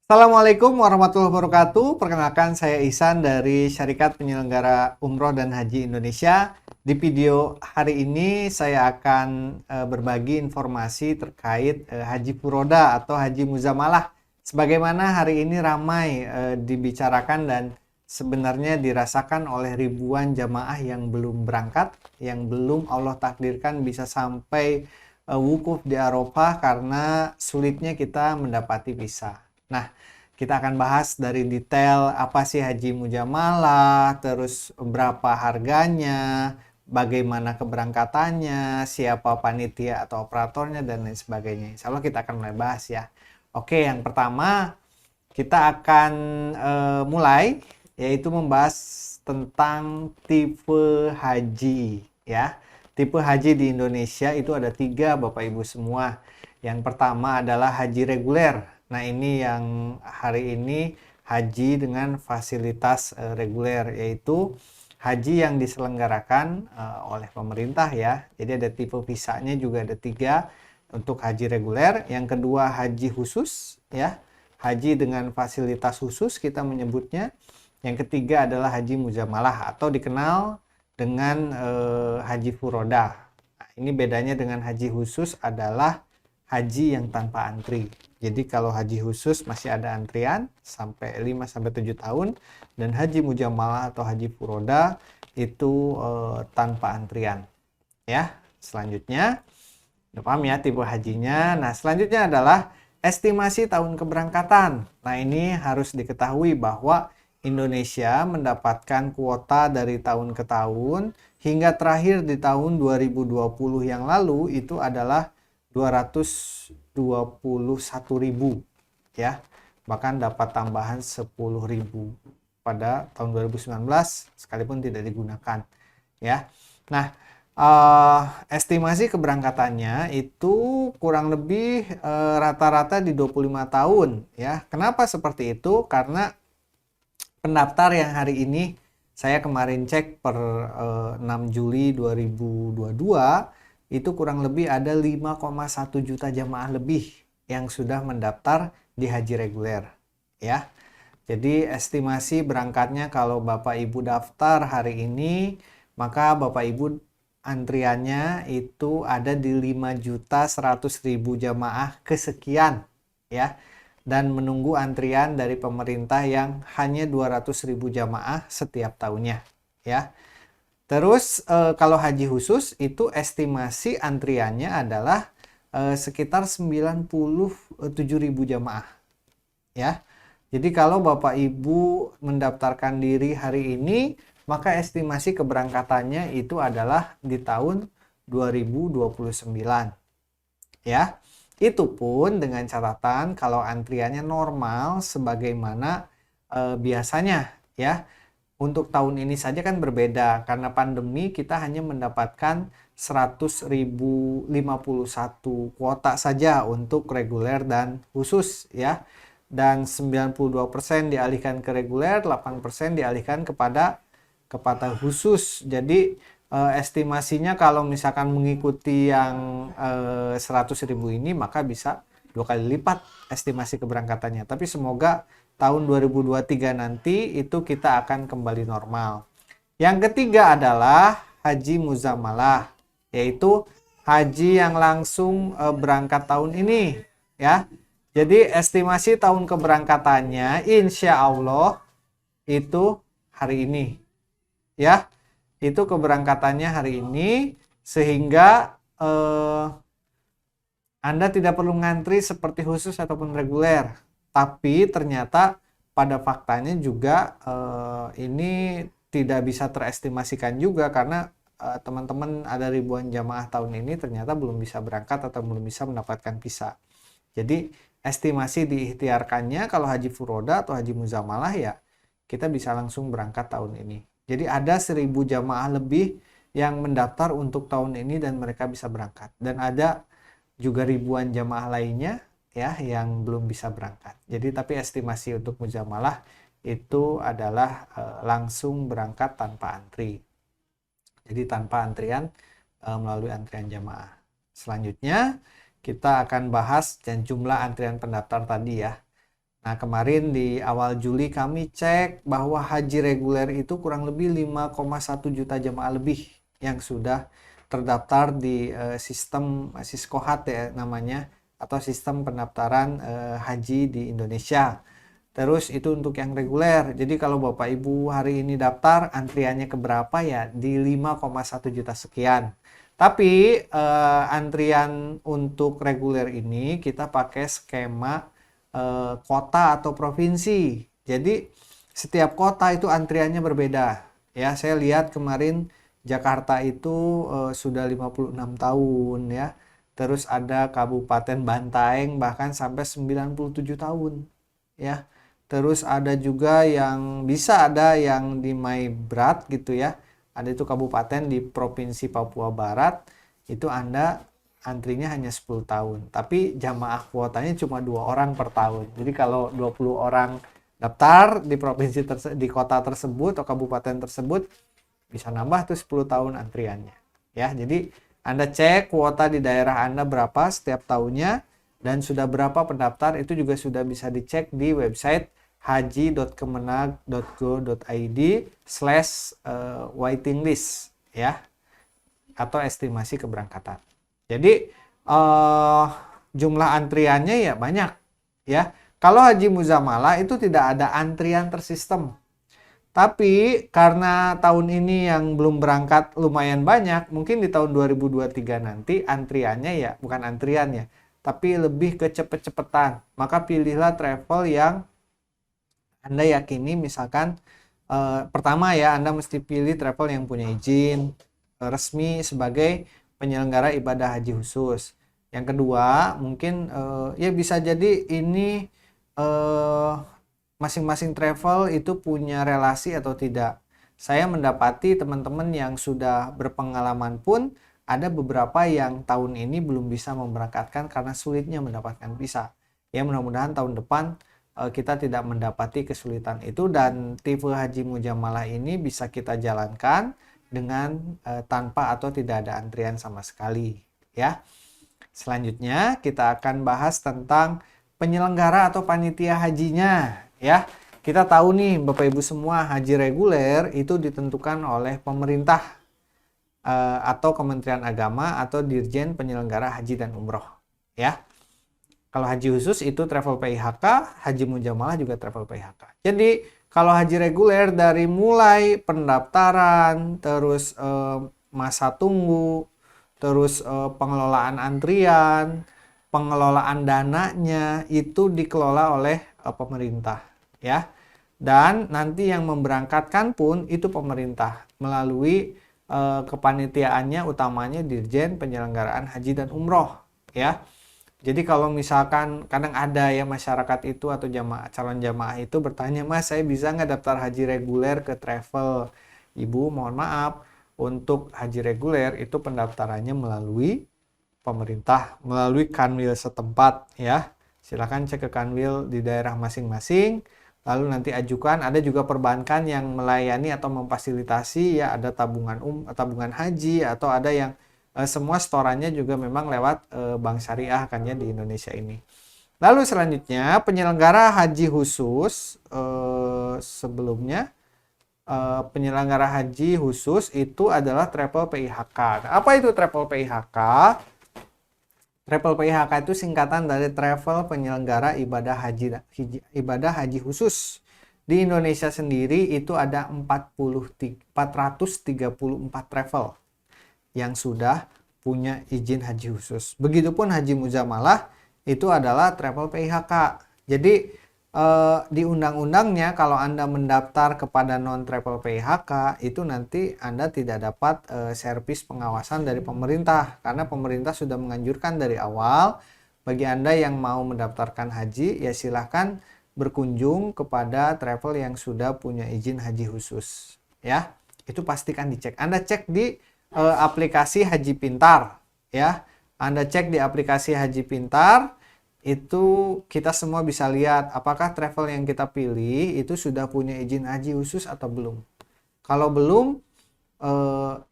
Assalamualaikum warahmatullahi wabarakatuh. Perkenalkan saya Ihsan dari Syarikat Penyelenggara Umroh dan Haji Indonesia. Di video hari ini saya akan berbagi informasi terkait Haji Furoda atau Haji Muzamalah. Sebagaimana hari ini ramai dibicarakan dan sebenarnya dirasakan oleh ribuan jamaah yang belum berangkat, yang belum Allah takdirkan bisa sampai wukuf di Arafah karena sulitnya kita mendapati visa. Nah, kita akan bahas dari detail apa sih Haji Mujamalah, terus berapa harganya, bagaimana keberangkatannya, siapa panitia atau operatornya, dan lain sebagainya. Insya Allah kita akan mulai bahas ya. Oke, yang pertama kita akan mulai yaitu membahas tentang tipe haji ya. Tipe haji di Indonesia itu ada 3 Bapak Ibu semua. Yang pertama adalah haji reguler. Nah, ini yang hari ini haji dengan fasilitas reguler, yaitu haji yang diselenggarakan oleh pemerintah ya. Jadi ada tipe visanya juga ada 3 untuk haji reguler. Yang kedua haji khusus ya. Haji dengan fasilitas khusus kita menyebutnya. Yang ketiga adalah haji muzamalah atau dikenal dengan haji furoda. Nah, ini bedanya dengan haji khusus adalah haji yang tanpa antri. Jadi kalau haji khusus masih ada antrian sampai 5-7 tahun, dan haji mujamalah atau haji furoda itu tanpa antrian. Ya, selanjutnya udah paham ya tipe hajinya. Nah, selanjutnya adalah estimasi tahun keberangkatan. Nah, ini harus diketahui bahwa Indonesia mendapatkan kuota dari tahun ke tahun hingga terakhir di tahun 2020 yang lalu itu adalah 221.000 ya. Bahkan dapat tambahan 10.000 pada tahun 2019 sekalipun tidak digunakan ya. Nah, estimasi keberangkatannya itu kurang lebih rata-rata di 25 tahun ya. Kenapa seperti itu? Karena pendaftar yang hari ini saya kemarin cek per 6 Juli 2022 itu kurang lebih ada 5,1 juta jamaah lebih yang sudah mendaftar di haji reguler ya. Jadi estimasi berangkatnya kalau Bapak Ibu daftar hari ini, maka Bapak Ibu antriannya itu ada di 5.100.000 jamaah kesekian ya. Dan menunggu antrian dari pemerintah yang hanya 200.000 jamaah setiap tahunnya ya. Terus kalau haji khusus itu estimasi antriannya adalah sekitar 97.000 jamaah ya. Jadi kalau Bapak Ibu mendaftarkan diri hari ini, maka estimasi keberangkatannya itu adalah di tahun 2029 ya. Itu pun dengan catatan kalau antriannya normal sebagaimana biasanya ya. Untuk tahun ini saja kan berbeda karena pandemi kita hanya mendapatkan 100.051 kuota saja untuk reguler dan khusus ya. Dan 92% dialihkan ke reguler, 8% dialihkan kepada khusus. Jadi estimasinya kalau misalkan mengikuti yang 100.000 ini maka bisa 2 kali lipat estimasi keberangkatannya. Tapi semoga tahun 2023 nanti itu kita akan kembali normal. Yang ketiga adalah haji muzamalah, yaitu haji yang langsung berangkat tahun ini ya. Jadi estimasi tahun keberangkatannya insya Allah itu hari ini ya. Itu keberangkatannya hari ini sehingga Anda tidak perlu ngantri seperti khusus ataupun reguler. Tapi ternyata pada faktanya juga ini tidak bisa terestimasikan juga karena teman-teman ada ribuan jamaah tahun ini ternyata belum bisa berangkat atau belum bisa mendapatkan visa. Jadi estimasi diikhtiarkannya kalau haji furoda atau haji muzamalah ya kita bisa langsung berangkat tahun ini. Jadi ada 1.000 jamaah lebih yang mendaftar untuk tahun ini dan mereka bisa berangkat. Dan ada juga ribuan jamaah lainnya ya yang belum bisa berangkat. Jadi tapi estimasi untuk muzamalah itu adalah langsung berangkat tanpa antri. Jadi tanpa antrian melalui antrian jamaah. Selanjutnya kita akan bahas dan jumlah antrian pendaftar tadi ya. Nah, kemarin di awal Juli kami cek bahwa haji reguler itu kurang lebih 5,1 juta jemaah lebih yang sudah terdaftar di sistem Siskohat ya namanya, atau sistem pendaftaran haji di Indonesia. Terus itu untuk yang reguler. Jadi kalau Bapak Ibu hari ini daftar, antriannya keberapa ya? Di 5,1 juta sekian. Tapi antrian untuk reguler ini kita pakai skema kota atau provinsi. Jadi setiap kota itu antriannya berbeda. Ya, saya lihat kemarin Jakarta itu sudah 56 tahun ya. Terus ada Kabupaten Bantaeng bahkan sampai 97 tahun ya. Terus ada juga yang ada yang di Maibrat gitu ya. Ada itu kabupaten di Provinsi Papua Barat. Itu Anda antrinya hanya 10 tahun. Tapi jamaah kuotanya cuma 2 orang per tahun. Jadi kalau 20 orang daftar di di kota tersebut atau kabupaten tersebut, bisa nambah tuh 10 tahun antriannya. Ya, jadi Anda cek kuota di daerah Anda berapa setiap tahunnya dan sudah berapa pendaftar, itu juga sudah bisa dicek di website haji.kemenag.go.id/waiting list ya, atau estimasi keberangkatan. Jadi jumlah antriannya ya banyak ya. Kalau Haji Muzamalah itu tidak ada antrian tersistem. Tapi karena tahun ini yang belum berangkat lumayan banyak, mungkin di tahun 2023 nanti antriannya ya bukan antrian ya, tapi lebih ke cepet-cepetan. Maka pilihlah travel yang Anda yakini, misalkan pertama ya Anda mesti pilih travel yang punya izin resmi sebagai penyelenggara ibadah haji khusus. Yang kedua mungkin ya bisa jadi ini masing-masing travel itu punya relasi atau tidak. Saya mendapati teman-teman yang sudah berpengalaman pun ada beberapa yang tahun ini belum bisa memberangkatkan karena sulitnya mendapatkan visa. Ya, mudah-mudahan tahun depan kita tidak mendapati kesulitan itu dan tipe Haji Muzamalah ini bisa kita jalankan dengan tanpa atau tidak ada antrian sama sekali ya. Selanjutnya kita akan bahas tentang penyelenggara atau panitia hajinya ya. Kita tahu nih Bapak Ibu semua, haji reguler itu ditentukan oleh pemerintah atau Kementerian Agama atau Dirjen Penyelenggara Haji dan Umroh ya. Kalau haji khusus itu travel PIHK, Haji Muzamalah juga travel PIHK. Jadi kalau haji reguler dari mulai pendaftaran, terus masa tunggu, terus pengelolaan antrian, pengelolaan dananya itu dikelola oleh pemerintah ya. Dan nanti yang memberangkatkan pun itu pemerintah melalui kepanitiaannya utamanya Dirjen Penyelenggaraan Haji dan Umroh ya. Jadi kalau misalkan kadang ada ya masyarakat itu atau calon jamaah itu bertanya, Mas saya bisa nggak daftar haji reguler ke travel? Ibu mohon maaf, untuk haji reguler itu pendaftarannya melalui pemerintah, melalui kanwil setempat ya. Silakan cek ke kanwil di daerah masing-masing, lalu nanti ajukan. Ada juga perbankan yang melayani atau memfasilitasi ya, ada tabungan haji atau ada yang semua setorannya juga memang lewat bank syariah kan ya di Indonesia ini. Lalu selanjutnya penyelenggara haji khusus sebelumnya penyelenggara haji khusus itu adalah travel PIHK. Nah, apa itu travel PIHK? Travel PIHK itu singkatan dari Travel Penyelenggara Ibadah Haji Khusus. Di Indonesia sendiri itu ada 434 travel yang sudah punya izin haji khusus. Begitupun Haji Muzamalah itu adalah travel PIHK. Jadi di undang-undangnya kalau Anda mendaftar kepada non-travel PIHK itu nanti Anda tidak dapat servis pengawasan dari pemerintah karena pemerintah sudah menganjurkan dari awal bagi Anda yang mau mendaftarkan haji ya silahkan berkunjung kepada travel yang sudah punya izin haji khusus ya. Itu pastikan dicek. Anda cek di aplikasi Haji Pintar ya. Anda cek di aplikasi Haji Pintar itu kita semua bisa lihat apakah travel yang kita pilih itu sudah punya izin haji khusus atau belum. Kalau belum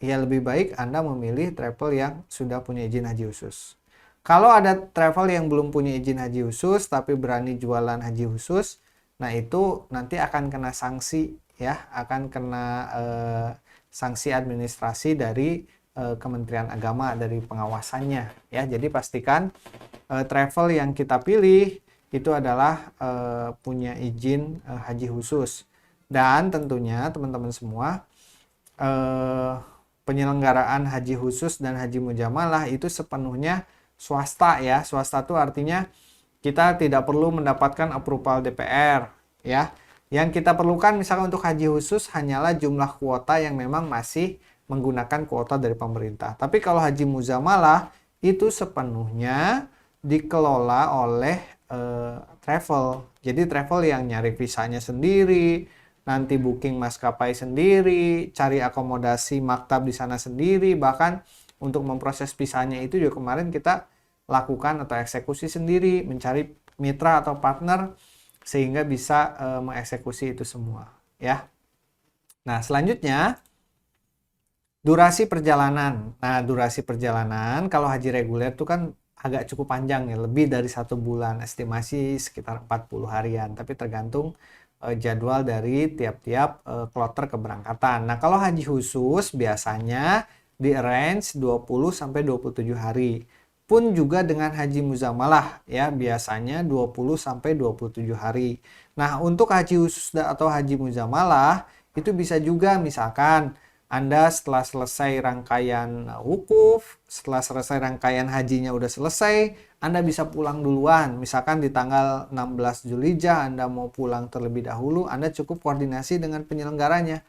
ya lebih baik Anda memilih travel yang sudah punya izin haji khusus. Kalau ada travel yang belum punya izin haji khusus tapi berani jualan haji khusus, nah itu nanti akan kena sanksi ya, akan kena sanksi administrasi dari Kementerian Agama, dari pengawasannya ya. Jadi pastikan travel yang kita pilih itu adalah punya izin haji khusus. Dan tentunya teman-teman semua, penyelenggaraan haji khusus dan haji mujamalah itu sepenuhnya swasta ya. Swasta itu artinya kita tidak perlu mendapatkan approval DPR ya. Yang kita perlukan misalkan untuk haji khusus hanyalah jumlah kuota yang memang masih menggunakan kuota dari pemerintah. Tapi kalau haji muzamalah itu sepenuhnya dikelola oleh travel. Jadi travel yang nyari visanya sendiri, nanti booking maskapai sendiri, cari akomodasi maktab di sana sendiri, bahkan untuk memproses visanya itu juga kemarin kita lakukan atau eksekusi sendiri, mencari mitra atau partner sehingga bisa mengeksekusi itu semua ya. Nah, selanjutnya durasi perjalanan. Nah, durasi perjalanan kalau haji reguler itu kan agak cukup panjang ya, lebih dari 1 bulan, estimasi sekitar 40 harian, tapi tergantung jadwal dari tiap-tiap kloter keberangkatan. Nah, kalau haji khusus biasanya di range 20 sampai 27 hari. Pun juga dengan haji muzamalah ya, biasanya 20 sampai 27 hari. Nah, untuk haji khusus atau haji muzamalah itu bisa juga misalkan Anda setelah selesai rangkaian wukuf, setelah selesai rangkaian hajinya udah selesai, Anda bisa pulang duluan. Misalkan di tanggal 16 Zulhijjah Anda mau pulang terlebih dahulu, Anda cukup koordinasi dengan penyelenggaranya.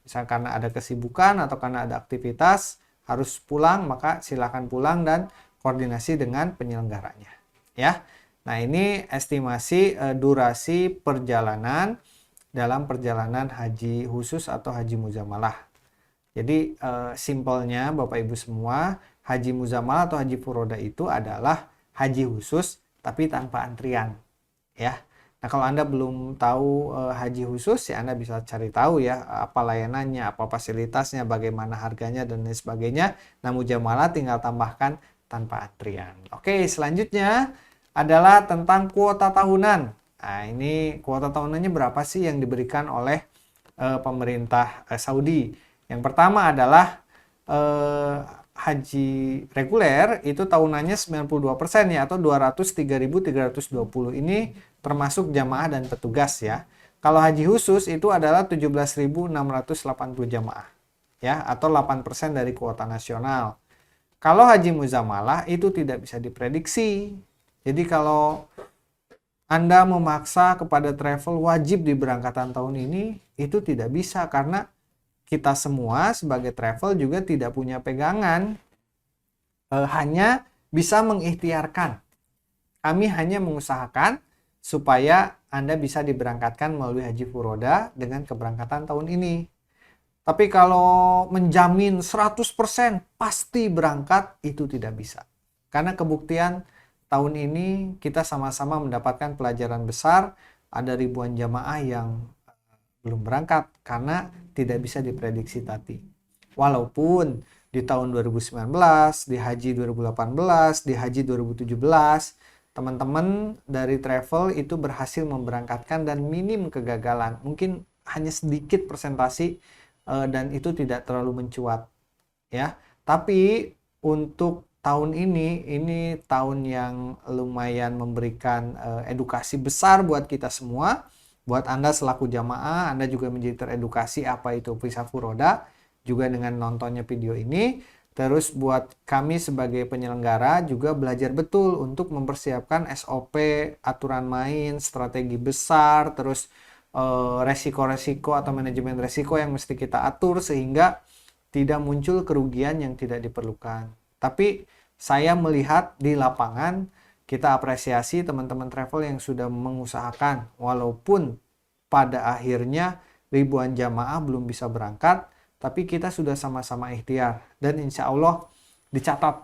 Misalkan karena ada kesibukan atau karena ada aktivitas harus pulang, maka silakan pulang dan koordinasi dengan penyelenggaranya ya. Nah, ini estimasi durasi perjalanan dalam perjalanan haji khusus atau haji muzamalah. Jadi simpelnya Bapak Ibu semua, haji muzamalah atau haji furoda itu adalah haji khusus tapi tanpa antrian ya. Nah, kalau Anda belum tahu haji khusus ya Anda bisa cari tahu ya apa layanannya, apa fasilitasnya, bagaimana harganya dan lain sebagainya. Nah, mujamalah tinggal tambahkan tanpa antrian. Oke, selanjutnya adalah tentang kuota tahunan. Nah, ini kuota tahunannya berapa sih yang diberikan oleh pemerintah Saudi? Yang pertama adalah haji reguler itu tahunannya 92% ya, atau 203.320. Ini termasuk jamaah dan petugas ya. Kalau haji khusus itu adalah 17.680 jamaah ya, atau 8% dari kuota nasional. Kalau haji muzamalah itu tidak bisa diprediksi. Jadi kalau Anda memaksa kepada travel wajib di berangkatan tahun ini, itu tidak bisa karena kita semua sebagai travel juga tidak punya pegangan. Hanya bisa mengikhtiarkan. Kami hanya mengusahakan supaya Anda bisa diberangkatkan melalui haji furoda dengan keberangkatan tahun ini. Tapi kalau menjamin 100% pasti berangkat, itu tidak bisa. Karena kebuktian tahun ini kita sama-sama mendapatkan pelajaran besar, ada ribuan jamaah yang belum berangkat karena tidak bisa diprediksi tadi. Walaupun di tahun 2019, di haji 2018, di haji 2017, teman-teman dari travel itu berhasil memberangkatkan dan minim kegagalan. Mungkin hanya sedikit persentasi dan itu tidak terlalu mencuat ya. Tapi untuk tahun ini tahun yang lumayan memberikan edukasi besar buat kita semua. Buat Anda selaku jamaah, Anda juga menjadi teredukasi apa itu visa furoda juga dengan nontonnya video ini. Terus buat kami sebagai penyelenggara juga belajar betul untuk mempersiapkan SOP, aturan main, strategi besar, terus resiko-resiko atau manajemen resiko yang mesti kita atur sehingga tidak muncul kerugian yang tidak diperlukan. Tapi saya melihat di lapangan kita apresiasi teman-teman travel yang sudah mengusahakan walaupun pada akhirnya ribuan jamaah belum bisa berangkat, tapi kita sudah sama-sama ikhtiar dan insya Allah dicatat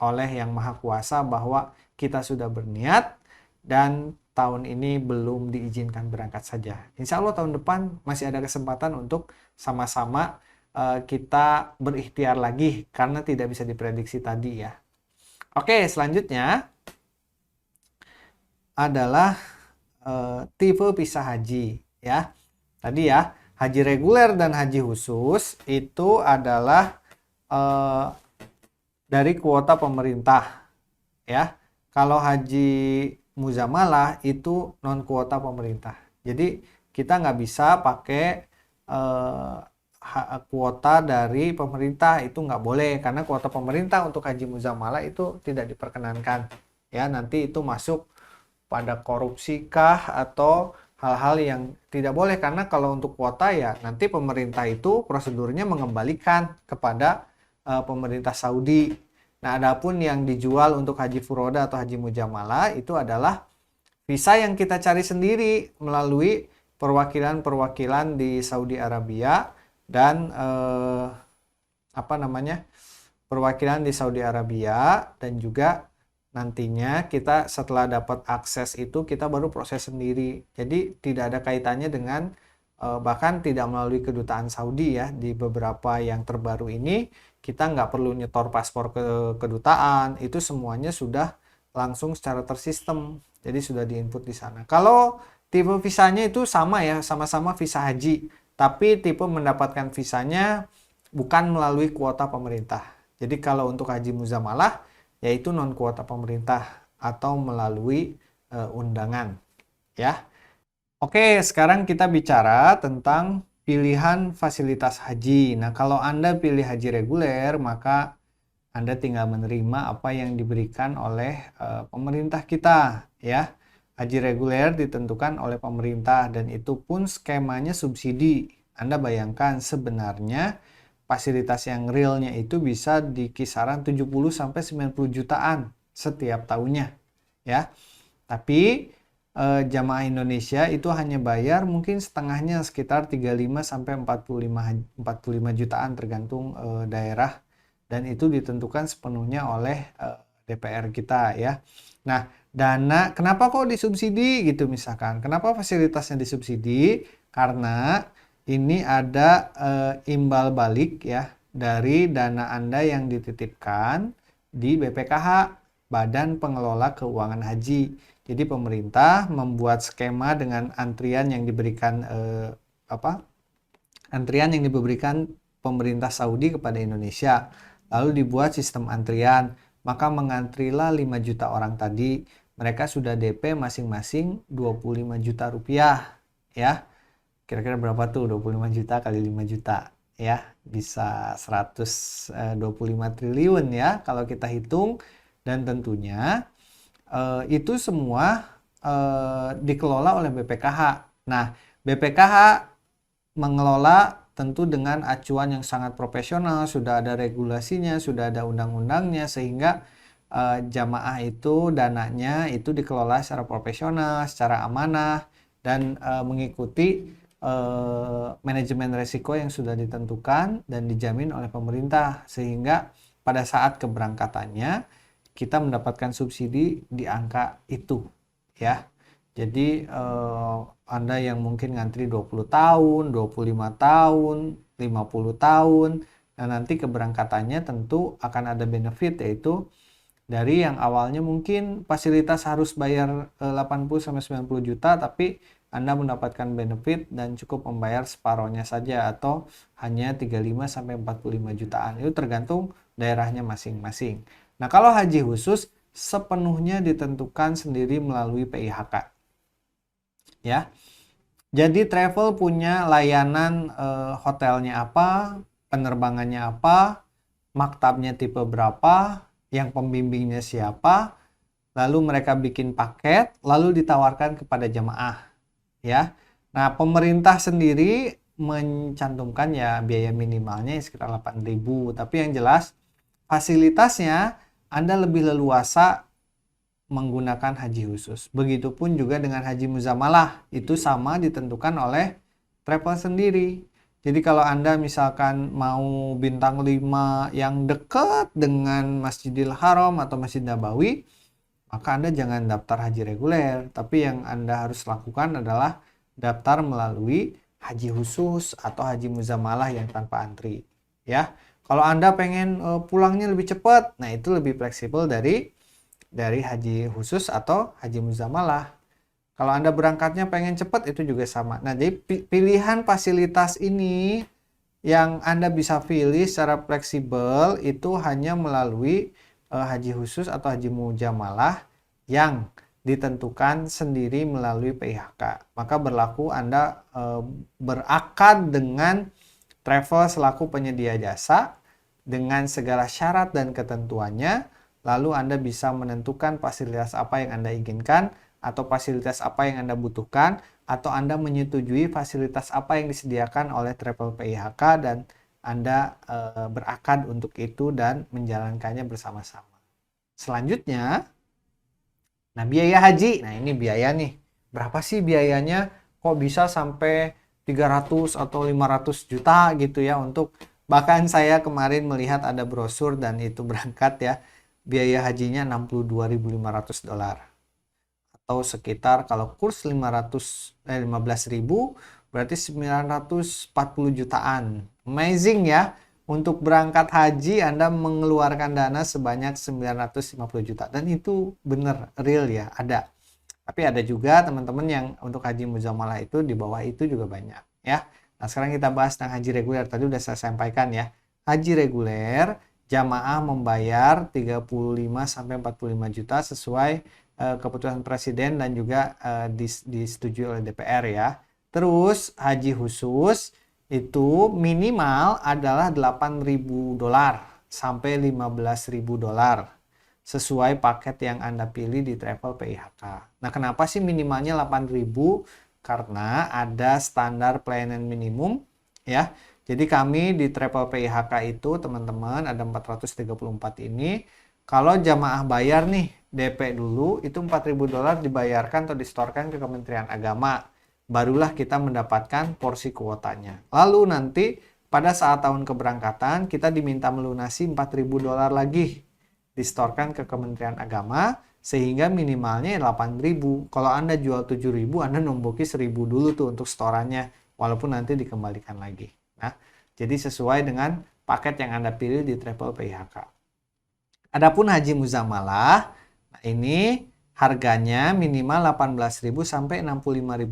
oleh Yang Maha Kuasa bahwa kita sudah berniat dan tahun ini belum diizinkan berangkat saja. Insya Allah tahun depan masih ada kesempatan untuk sama-sama kita berikhtiar lagi karena tidak bisa diprediksi tadi ya. Oke, selanjutnya adalah tipe visa haji ya. Tadi ya, haji reguler dan haji khusus itu adalah dari kuota pemerintah ya. Kalau haji muzamalah itu non kuota pemerintah. Jadi kita nggak bisa pakai kuota dari pemerintah, itu nggak boleh karena kuota pemerintah untuk haji muzamalah itu tidak diperkenankan ya. Nanti itu masuk pada korupsi kah atau hal-hal yang tidak boleh, karena kalau untuk kuota ya nanti pemerintah itu prosedurnya mengembalikan kepada pemerintah Saudi. Nah, adapun yang dijual untuk haji furoda atau haji mujamalah itu adalah visa yang kita cari sendiri melalui perwakilan-perwakilan di Saudi Arabia dan perwakilan di Saudi Arabia, dan juga nantinya kita setelah dapat akses itu kita baru proses sendiri. Jadi tidak ada kaitannya dengan bahkan tidak melalui kedutaan Saudi ya. Di beberapa yang terbaru ini kita nggak perlu nyetor paspor ke kedutaan, itu semuanya sudah langsung secara tersistem. Jadi sudah diinput di sana. Kalau tipe visanya itu sama ya, sama-sama visa haji, tapi tipe mendapatkan visanya bukan melalui kuota pemerintah. Jadi kalau untuk haji muzamalah yaitu non kuota pemerintah atau melalui undangan ya. Oke, sekarang kita bicara tentang pilihan fasilitas haji. Nah, kalau Anda pilih haji reguler, maka Anda tinggal menerima apa yang diberikan oleh pemerintah kita ya. Haji reguler ditentukan oleh pemerintah dan itu pun skemanya subsidi. Anda bayangkan sebenarnya fasilitas yang realnya itu bisa di kisaran 70 sampai 90 jutaan setiap tahunnya ya. Tapi jamaah Indonesia itu hanya bayar mungkin setengahnya, sekitar 35 sampai 45 jutaan tergantung daerah, dan itu ditentukan sepenuhnya oleh DPR kita ya. Nah, dana kenapa kok disubsidi gitu misalkan? Kenapa fasilitasnya disubsidi? Karena ini ada imbal balik ya dari dana Anda yang dititipkan di BPKH, Badan Pengelola Keuangan Haji. Jadi pemerintah membuat skema dengan antrian yang diberikan pemerintah Saudi kepada Indonesia. Lalu dibuat sistem antrian, maka mengantrilah 5 juta orang tadi. Mereka sudah DP masing-masing 25 juta rupiah ya. Kira-kira berapa tuh 25 juta kali 5 juta ya? Bisa 125 triliun ya kalau kita hitung, dan tentunya itu semua dikelola oleh BPKH. Nah, BPKH mengelola tentu dengan acuan yang sangat profesional, sudah ada regulasinya, sudah ada undang-undangnya, sehingga jamaah itu dananya itu dikelola secara profesional, secara amanah, dan mengikuti manajemen resiko yang sudah ditentukan dan dijamin oleh pemerintah, sehingga pada saat keberangkatannya kita mendapatkan subsidi di angka itu ya. Jadi Anda yang mungkin ngantri 20 tahun, 25 tahun, 50 tahun, nah nanti keberangkatannya tentu akan ada benefit, yaitu dari yang awalnya mungkin fasilitas harus bayar 80 sampai 90 juta, tapi Anda mendapatkan benefit dan cukup membayar separohnya saja atau hanya 35 sampai 45 jutaan. Itu tergantung daerahnya masing-masing. Nah, kalau haji khusus sepenuhnya ditentukan sendiri melalui PIHK. Ya. Jadi travel punya layanan hotelnya apa, penerbangannya apa, maktabnya tipe berapa, yang pembimbingnya siapa, lalu mereka bikin paket, lalu ditawarkan kepada jemaah. Ya. Nah, pemerintah sendiri mencantumkan ya biaya minimalnya sekitar 8.000, tapi yang jelas fasilitasnya Anda lebih leluasa menggunakan haji khusus. Begitupun juga dengan haji muzamalah, itu sama ditentukan oleh travel sendiri. Jadi kalau Anda misalkan mau bintang 5 yang dekat dengan Masjidil Haram atau Masjid Nabawi, maka Anda jangan daftar haji reguler, tapi yang Anda harus lakukan adalah daftar melalui haji khusus atau haji muzamalah yang tanpa antri. Ya, Kalau Anda pengen pulangnya lebih cepat, nah itu lebih fleksibel dari haji khusus atau haji muzamalah. Kalau Anda berangkatnya pengen cepat, itu juga sama. Nah, jadi pilihan fasilitas ini yang Anda bisa pilih secara fleksibel itu hanya melalui haji khusus atau haji mujamalah yang ditentukan sendiri melalui PIHK. Maka berlaku Anda berakad dengan travel selaku penyedia jasa dengan segala syarat dan ketentuannya, lalu Anda bisa menentukan fasilitas apa yang Anda inginkan atau fasilitas apa yang Anda butuhkan, atau Anda menyetujui fasilitas apa yang disediakan oleh travel PIHK dan Anda berakad untuk itu dan menjalankannya bersama-sama. Selanjutnya, nah biaya haji. Nah ini biaya nih. Berapa sih biayanya? Kok bisa sampai 300 atau 500 juta gitu ya untuk, bahkan saya kemarin melihat ada brosur dan itu berangkat ya, biaya hajinya $62.500 atau sekitar kalau kurs 15.000 berarti 940 jutaan. Amazing ya. Untuk berangkat haji Anda mengeluarkan dana sebanyak 950 juta dan itu benar real ya, ada. Tapi ada juga teman-teman yang untuk haji muzamalah itu di bawah itu juga banyak ya. Nah, sekarang kita bahas tentang haji reguler. Tadi udah saya sampaikan ya. Haji reguler jamaah membayar 35 sampai 45 juta sesuai keputusan presiden dan juga disetujui oleh DPR ya. Terus haji khusus itu minimal adalah $8.000 sampai $15.000 sesuai paket yang Anda pilih di travel PIHK. Nah, kenapa sih minimalnya 8.000? Karena ada standar pelayanan minimum ya. Jadi kami di travel PIHK itu teman-teman ada 434 ini. Kalau jamaah bayar nih DP dulu itu $4.000 dibayarkan atau disetorkan ke Kementerian Agama. Barulah kita mendapatkan porsi kuotanya. Lalu nanti pada saat tahun keberangkatan kita diminta melunasi $4.000 lagi disetorkan ke Kementerian Agama sehingga minimalnya 8.000. Kalau Anda jual 7.000, Anda nomboki 1.000 dulu tuh untuk setorannya walaupun nanti dikembalikan lagi. Nah, jadi sesuai dengan paket yang Anda pilih di travel PIHK. Adapun haji muzamalah, nah ini harganya minimal 18.000 sampai $65.000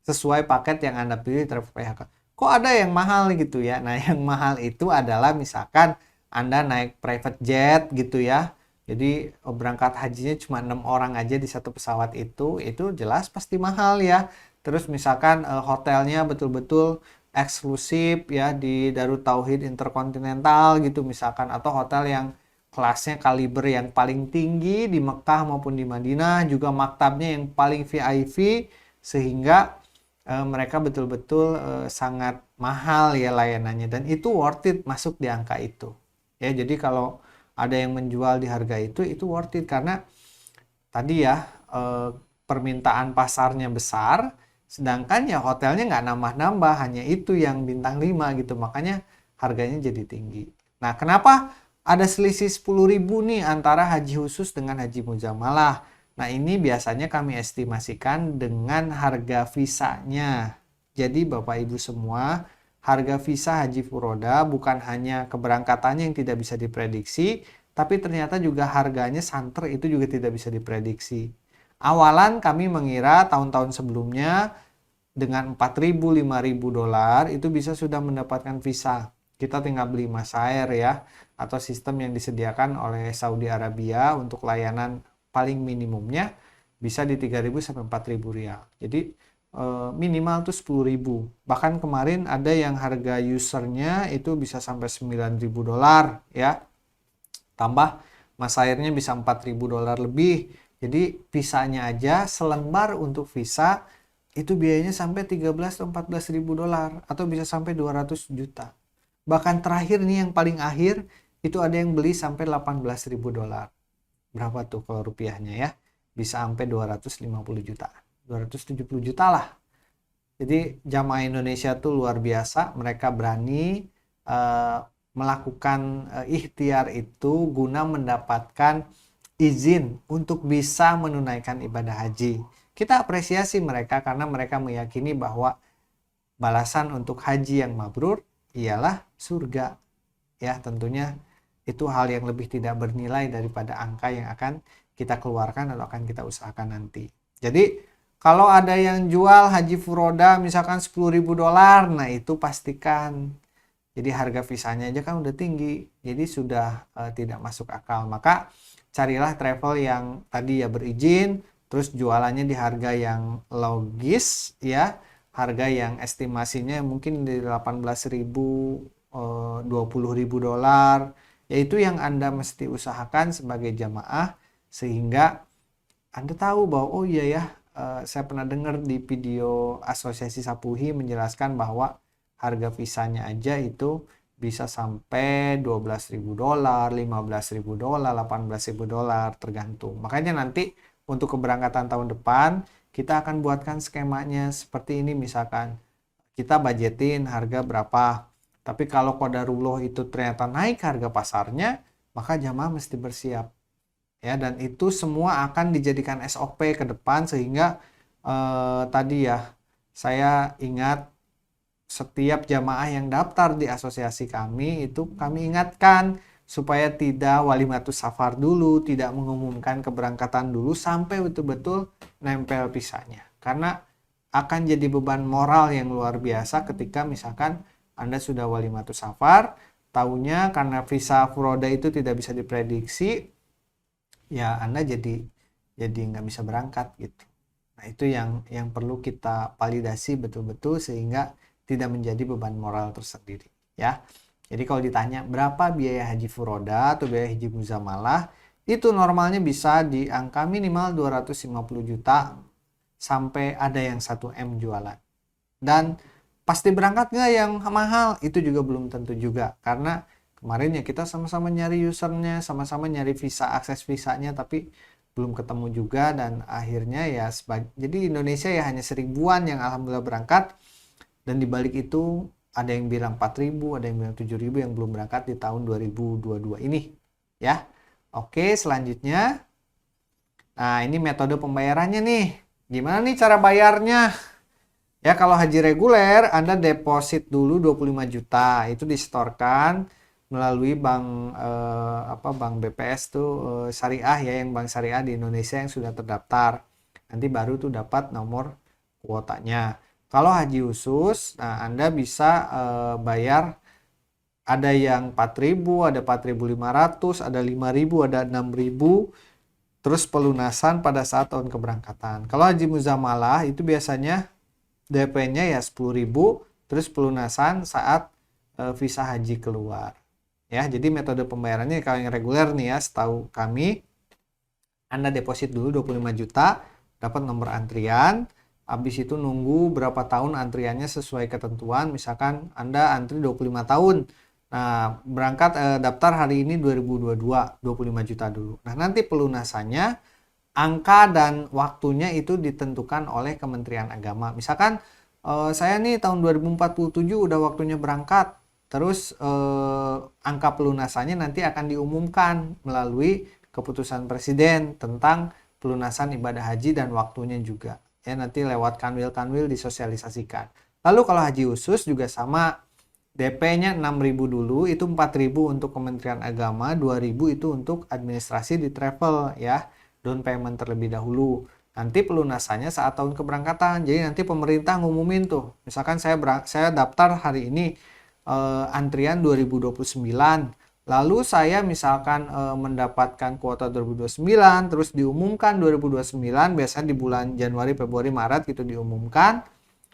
sesuai paket yang Anda pilih di travel PIHK. Kok ada yang mahal gitu ya? Nah, yang mahal itu adalah misalkan Anda naik private jet gitu ya. Jadi berangkat hajinya cuma 6 orang aja di satu pesawat itu jelas pasti mahal ya. Terus misalkan hotelnya betul-betul eksklusif ya di Darut Tauhid Intercontinental gitu misalkan, atau hotel yang kelasnya kaliber yang paling tinggi di Mekah maupun di Madinah, juga maktabnya yang paling VIP sehingga mereka betul-betul sangat mahal ya layanannya, dan itu worth it masuk di angka itu. Ya, jadi kalau ada yang menjual di harga itu worth it karena tadi ya permintaan pasarnya besar, sedangkan ya hotelnya nggak nambah-nambah, hanya itu yang bintang 5 gitu, makanya harganya jadi tinggi. Nah, kenapa ada selisih 10.000 nih antara haji khusus dengan haji mujamalah? Nah, ini biasanya kami estimasikan dengan harga visanya. Jadi Bapak Ibu semua, harga visa haji furoda bukan hanya keberangkatannya yang tidak bisa diprediksi, tapi ternyata juga harganya santer itu juga tidak bisa diprediksi. Awalan kami mengira tahun-tahun sebelumnya dengan 4.000, 5.000 dolar itu bisa sudah mendapatkan visa. Kita tinggal beli Masair ya, atau sistem yang disediakan oleh Saudi Arabia untuk layanan paling minimumnya bisa di 3.000 sampai 4.000 rial. Jadi minimal tuh 10.000. Bahkan kemarin ada yang harga usernya itu bisa sampai 9.000 dolar ya. Tambah Masairnya bisa 4.000 dolar lebih. Jadi visanya aja selembar untuk visa itu biayanya sampai 13 atau 14.000 dolar atau bisa sampai 200 juta. Bahkan terakhir nih yang paling akhir itu ada yang beli sampai 18.000 dolar. Berapa tuh kalau rupiahnya ya? Bisa sampai 250 juta. 270 juta lah. Jadi jamaah Indonesia tuh luar biasa. Mereka berani melakukan ikhtiar itu guna mendapatkan izin untuk bisa menunaikan ibadah haji. Kita apresiasi mereka karena mereka meyakini bahwa balasan untuk haji yang mabrur ialah surga. ya tentunya itu hal yang lebih tidak bernilai daripada angka yang akan kita keluarkan atau akan kita usahakan nanti. Jadi kalau ada yang jual haji furoda misalkan $10.000, nah itu pastikan. Jadi harga visanya aja kan udah tinggi, jadi sudah tidak masuk akal. Maka carilah travel yang tadi ya berizin, terus jualannya di harga yang logis ya, harga yang estimasinya mungkin di 18.000, $20.000, yaitu yang Anda mesti usahakan sebagai jamaah, sehingga Anda tahu bahwa oh iya ya, saya pernah dengar di video Asosiasi Sapuhi menjelaskan bahwa harga visanya aja itu bisa sampai $12.000, $15.000, $18.000 tergantung. Makanya nanti untuk keberangkatan tahun depan kita akan buatkan skemanya seperti ini, misalkan kita budgetin harga berapa. Tapi kalau qadarullah itu ternyata naik harga pasarnya, maka jamaah mesti bersiap. Ya, dan itu semua akan dijadikan SOP ke depan sehingga tadi ya saya ingat setiap jamaah yang daftar di asosiasi kami itu kami ingatkan supaya tidak walimatus safar dulu, tidak mengumumkan keberangkatan dulu sampai betul-betul nempel visanya. Karena akan jadi beban moral yang luar biasa ketika misalkan Anda sudah walimatus safar, taunya karena visa furoda itu tidak bisa diprediksi, ya Anda jadi nggak bisa berangkat gitu. Nah itu yang perlu kita validasi betul-betul sehingga tidak menjadi beban moral tersendiri ya. Jadi kalau ditanya berapa biaya haji furoda atau biaya haji muzamalah, itu normalnya bisa di angka minimal 250 juta sampai ada yang 1 M jualan. Dan pasti berangkat nggak yang mahal? Itu juga belum tentu juga, karena kemarin ya kita sama-sama nyari usernya, sama-sama nyari visa, akses visanya, tapi belum ketemu juga. Dan akhirnya ya jadi Indonesia ya hanya 1000-an yang alhamdulillah berangkat. Dan dibalik itu ada yang bilang 4.000, ada yang bilang 7.000 yang belum berangkat di tahun 2022 ini ya. Oke, selanjutnya nah ini metode pembayarannya nih. Gimana nih cara bayarnya? Ya kalau haji reguler Anda deposit dulu 25 juta, itu disetorkan melalui bank bank BPS tuh syariah ya, yang bank syariah di Indonesia yang sudah terdaftar. Nanti baru tuh dapat nomor kuotanya. Kalau haji khusus, nah Anda bisa bayar ada yang 4.000, ada 4.500, ada 5.000, ada 6.000, terus pelunasan pada saat tahun keberangkatan. Kalau haji muzamalah itu biasanya DP-nya ya 10.000, terus pelunasan saat visa haji keluar. Ya, jadi metode pembayarannya kalau yang reguler nih ya, setahu kami Anda deposit dulu 25 juta, dapat nomor antrian. Habis itu nunggu berapa tahun antriannya sesuai ketentuan. Misalkan Anda antri 25 tahun. Nah, berangkat daftar hari ini 2022, 25 juta dulu. Nah, nanti pelunasannya, angka dan waktunya itu ditentukan oleh Kementerian Agama. Misalkan saya nih tahun 2047 udah waktunya berangkat. Terus angka pelunasannya nanti akan diumumkan melalui keputusan Presiden tentang pelunasan ibadah haji dan waktunya juga. Ya, nanti lewat kanwil-kanwil disosialisasikan. Lalu kalau haji khusus juga sama, DP-nya 6.000 dulu, itu 4.000 untuk Kementerian Agama, 2.000 itu untuk administrasi di travel ya, down payment terlebih dahulu. Nanti pelunasannya saat tahun keberangkatan. Jadi nanti pemerintah ngumumin tuh, misalkan saya daftar hari ini antrian 2029. Lalu saya misalkan mendapatkan kuota 2029, terus diumumkan 2029, biasanya di bulan Januari, Februari, Maret gitu diumumkan,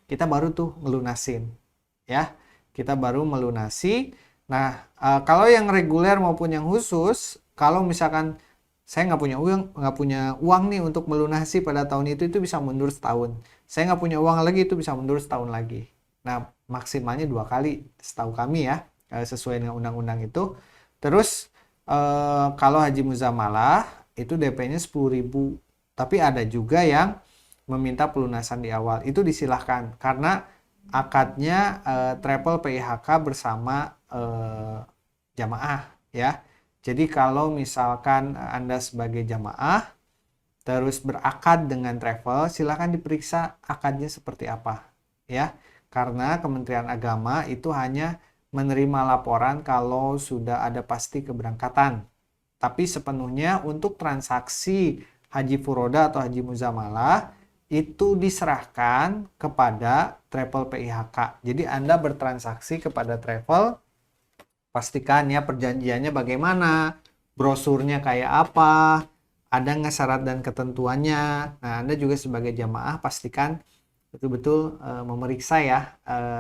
kita baru tuh ngelunasin. Ya, kita baru melunasi. Nah, kalau yang reguler maupun yang khusus, kalau misalkan saya nggak punya uang nih untuk melunasi pada tahun itu bisa mundur setahun. Saya nggak punya uang lagi, itu bisa mundur setahun lagi. Nah, maksimalnya 2 kali, setahu kami ya, sesuai dengan undang-undang itu. Terus kalau haji muzamalah itu DP-nya 10.000, tapi ada juga yang meminta pelunasan di awal. Itu disilahkan karena akadnya travel PIHK bersama jamaah ya. Jadi kalau misalkan Anda sebagai jamaah terus berakad dengan travel, silahkan diperiksa akadnya seperti apa ya. Karena Kementerian Agama itu hanya menerima laporan kalau sudah ada pasti keberangkatan. Tapi sepenuhnya untuk transaksi haji furoda atau haji muzamalah itu diserahkan kepada travel PIHK. Jadi Anda bertransaksi kepada travel, pastikan ya perjanjiannya bagaimana, brosurnya kayak apa, ada nggak syarat dan ketentuannya. Nah, Anda juga sebagai jamaah pastikan betul-betul memeriksa ya,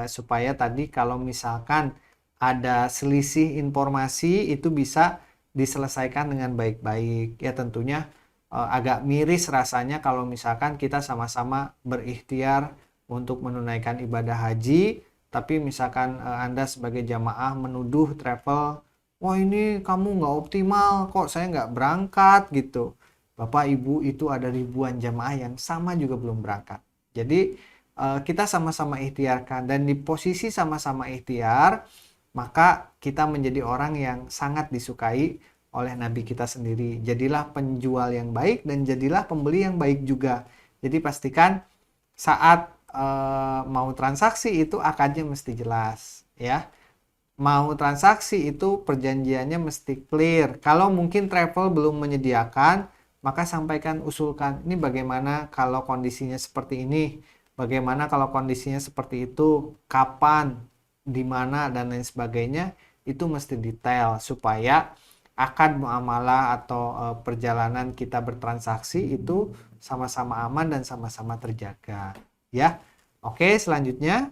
supaya tadi kalau misalkan ada selisih informasi itu bisa diselesaikan dengan baik-baik. Ya tentunya agak miris rasanya kalau misalkan kita sama-sama berikhtiar untuk menunaikan ibadah haji, tapi misalkan Anda sebagai jamaah menuduh travel, wah ini kamu nggak optimal, kok saya nggak berangkat gitu. Bapak Ibu, itu ada ribuan jamaah yang sama juga belum berangkat. Jadi kita sama-sama ikhtiarkan, dan di posisi sama-sama ikhtiar, maka kita menjadi orang yang sangat disukai oleh Nabi kita sendiri. Jadilah penjual yang baik dan jadilah pembeli yang baik juga. Jadi pastikan saat mau transaksi itu akadnya mesti jelas ya. Mau transaksi itu perjanjiannya mesti clear. Kalau mungkin travel belum menyediakan, maka sampaikan, usulkan, ini bagaimana kalau kondisinya seperti ini, bagaimana kalau kondisinya seperti itu, kapan, di mana, dan lain sebagainya. Itu mesti detail supaya akad muamalah atau perjalanan kita bertransaksi itu sama-sama aman dan sama-sama terjaga ya. Oke, selanjutnya,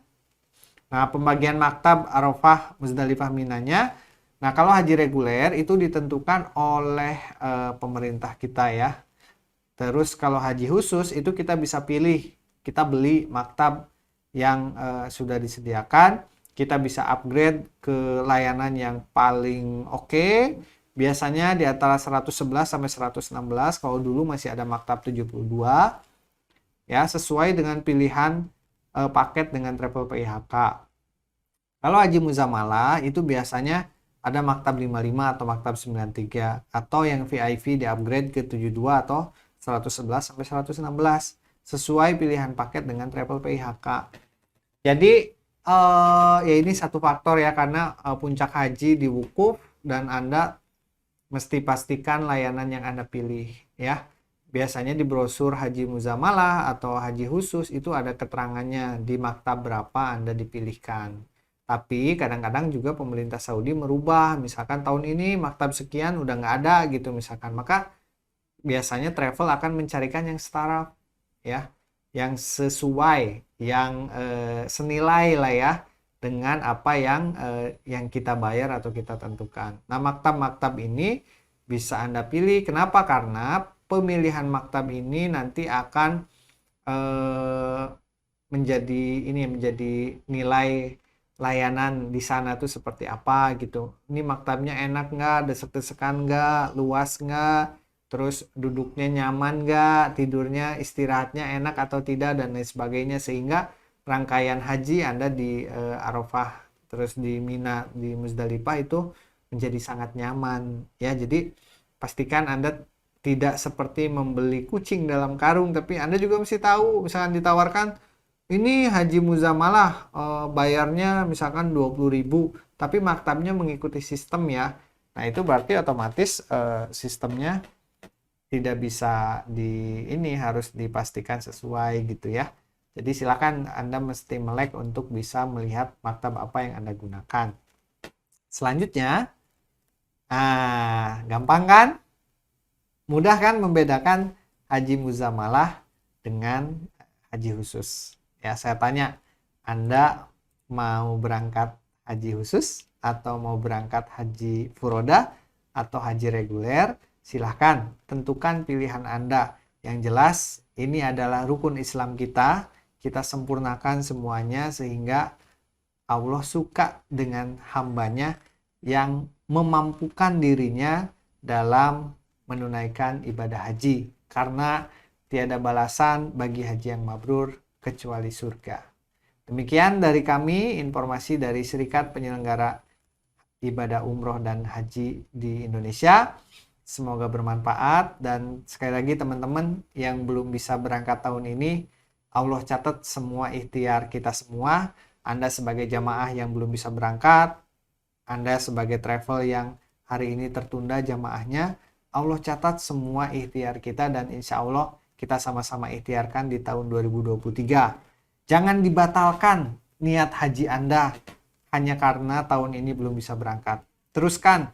nah pembagian maktab Arafah Muzdalifah Minanya. Nah, kalau haji reguler itu ditentukan oleh pemerintah kita ya. Terus kalau haji khusus itu kita bisa pilih, kita beli maktab yang sudah disediakan, kita bisa upgrade ke layanan yang paling oke. Biasanya di antara 111 sampai 116, kalau dulu masih ada maktab 72 ya, sesuai dengan pilihan paket dengan travel PIHK. Kalau haji muzamalah itu biasanya ada maktab 55 atau maktab 93, atau yang VIP di upgrade ke 72 atau 111 sampai 116 sesuai pilihan paket dengan travel PIHK. Jadi ya ini satu faktor ya, karena puncak haji di wukuf dan Anda mesti pastikan layanan yang Anda pilih ya. Biasanya di brosur haji muzamalah atau haji khusus itu ada keterangannya di maktab berapa Anda dipilihkan. Tapi kadang-kadang juga pemerintah Saudi merubah, misalkan tahun ini maktab sekian udah nggak ada gitu misalkan, maka biasanya travel akan mencarikan yang setara ya, yang sesuai, yang senilai lah ya dengan apa yang kita bayar atau kita tentukan. Nah, maktab-maktab ini bisa Anda pilih. Kenapa? Karena pemilihan maktab ini nanti akan menjadi nilai layanan di sana tuh seperti apa gitu. Ini maktabnya enak nggak, desek-desekan nggak, luas nggak, terus duduknya nyaman nggak, tidurnya istirahatnya enak atau tidak, dan lain sebagainya, sehingga rangkaian haji Anda di Arafah terus di Mina, di Muzdalifah itu menjadi sangat nyaman ya. Jadi pastikan Anda tidak seperti membeli kucing dalam karung, tapi Anda juga mesti tahu, misalkan ditawarkan ini haji muzamalah bayarnya misalkan 20.000, tapi maktabnya mengikuti sistem ya. Nah, itu berarti otomatis sistemnya tidak bisa harus dipastikan sesuai gitu ya. Jadi silakan Anda mesti melek untuk bisa melihat maktab apa yang Anda gunakan. Selanjutnya, gampang kan? Mudah kan membedakan haji muzamalah dengan haji khusus? Ya, saya tanya, Anda mau berangkat haji khusus atau mau berangkat haji furoda atau haji reguler? Silahkan tentukan pilihan Anda. Yang jelas ini adalah rukun Islam kita sempurnakan semuanya sehingga Allah suka dengan hambanya yang memampukan dirinya dalam menunaikan ibadah haji, karena tiada balasan bagi haji yang mabrur kecuali surga. Demikian dari kami, informasi dari Serikat Penyelenggara Ibadah Umroh dan Haji di Indonesia. Semoga bermanfaat, dan sekali lagi teman-teman yang belum bisa berangkat tahun ini, Allah catat semua ikhtiar kita semua. Anda sebagai jamaah yang belum bisa berangkat, Anda sebagai travel yang hari ini tertunda jamaahnya, Allah catat semua ikhtiar kita dan insya Allah kita sama-sama ikhtiarkan di tahun 2023. Jangan dibatalkan niat haji Anda hanya karena tahun ini belum bisa berangkat. Teruskan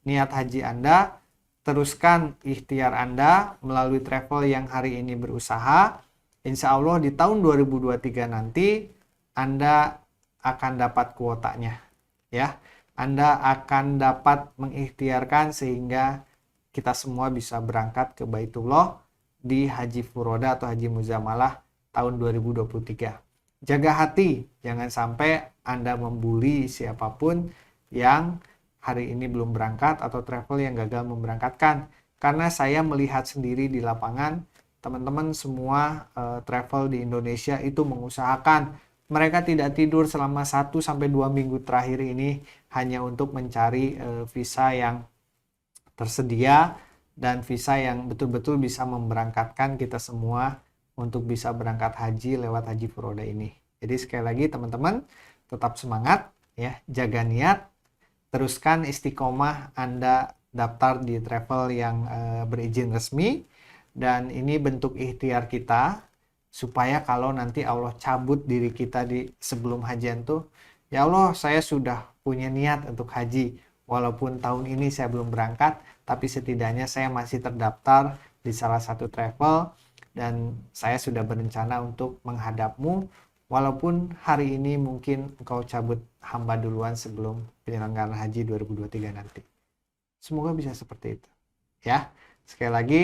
niat haji Anda, teruskan ikhtiar Anda melalui travel yang hari ini berusaha. Insya Allah di tahun 2023 nanti Anda akan dapat kuotanya. Ya, Anda akan dapat mengikhtiarkan sehingga kita semua bisa berangkat ke Baitullah di Haji Furoda atau Haji Muzamalah tahun 2023. Jaga hati, jangan sampai Anda membuli siapapun yang hari ini belum berangkat atau travel yang gagal memberangkatkan. Karena saya melihat sendiri di lapangan, teman-teman semua travel di Indonesia itu mengusahakan. Mereka tidak tidur selama 1-2 minggu terakhir ini hanya untuk mencari visa yang tersedia dan visa yang betul-betul bisa memberangkatkan kita semua untuk bisa berangkat haji lewat Haji Furoda ini. Jadi sekali lagi teman-teman tetap semangat ya, jaga niat, teruskan istiqomah Anda daftar di travel yang berizin resmi, dan ini bentuk ikhtiar kita supaya kalau nanti Allah cabut diri kita di sebelum hajian tuh, ya Allah saya sudah punya niat untuk haji, walaupun tahun ini saya belum berangkat, tapi setidaknya saya masih terdaftar di salah satu travel dan saya sudah berencana untuk menghadapmu, walaupun hari ini mungkin engkau cabut hamba duluan sebelum penyelenggaraan haji 2023 nanti. Semoga bisa seperti itu. Ya, sekali lagi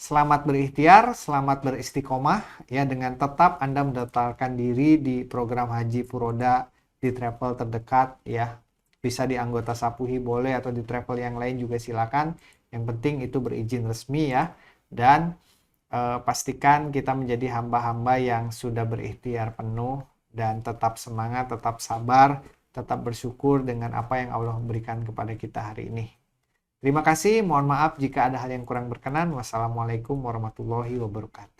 selamat berikhtiar, selamat beristiqomah ya, dengan tetap Anda mendaftarkan diri di program Haji Furoda di travel terdekat ya. Bisa di anggota Sapuhi boleh atau di travel yang lain juga silakan. Yang penting itu berizin resmi ya. Dan pastikan kita menjadi hamba-hamba yang sudah berikhtiar penuh dan tetap semangat, tetap sabar, tetap bersyukur dengan apa yang Allah berikan kepada kita hari ini. Terima kasih, mohon maaf jika ada hal yang kurang berkenan. Wassalamualaikum warahmatullahi wabarakatuh.